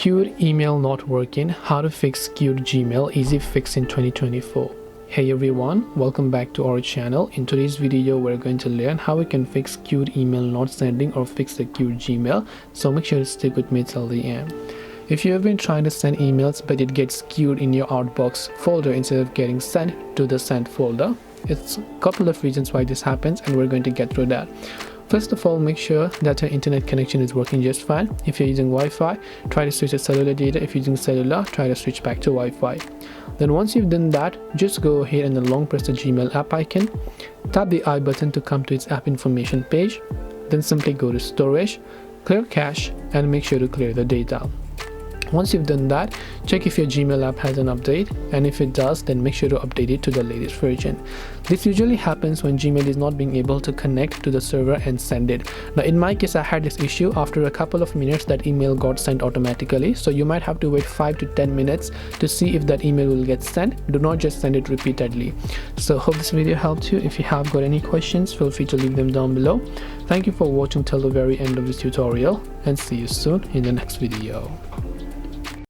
Queued email not working, how to fix queued Gmail, easy fix in 2024. Hey everyone, welcome back to our channel. In today's video we're going to learn how we can fix queued email not sending or fix the queued Gmail, so make sure to stick with me till the end. If you have been trying to send emails but it gets queued in your outbox folder instead of getting sent to the sent folder, it's a couple of reasons why this happens and we're going to get through that. First of all, make sure that your internet connection is working just fine. If you're using Wi-Fi, try to switch to cellular data. If you're using cellular, try to switch back to Wi-Fi. Then once you've done that, just go ahead and then long press the Gmail app icon. Tap the I button to come to its app information page. Then simply go to storage, clear cache, and make sure to clear the data. Once you've done that, check if your Gmail app has an update, and if it does, then make sure to update it to the latest version. This usually happens when Gmail is not being able to connect to the server and send it. Now in my case, I had this issue. After a couple of minutes that email got sent automatically, so you might have to wait 5 to 10 minutes to see if that email will get sent. Do not just send it repeatedly. So hope this video helped you. If you have got any questions, feel free to leave them down below. Thank you for watching till the very end of this tutorial, and see you soon in the next video.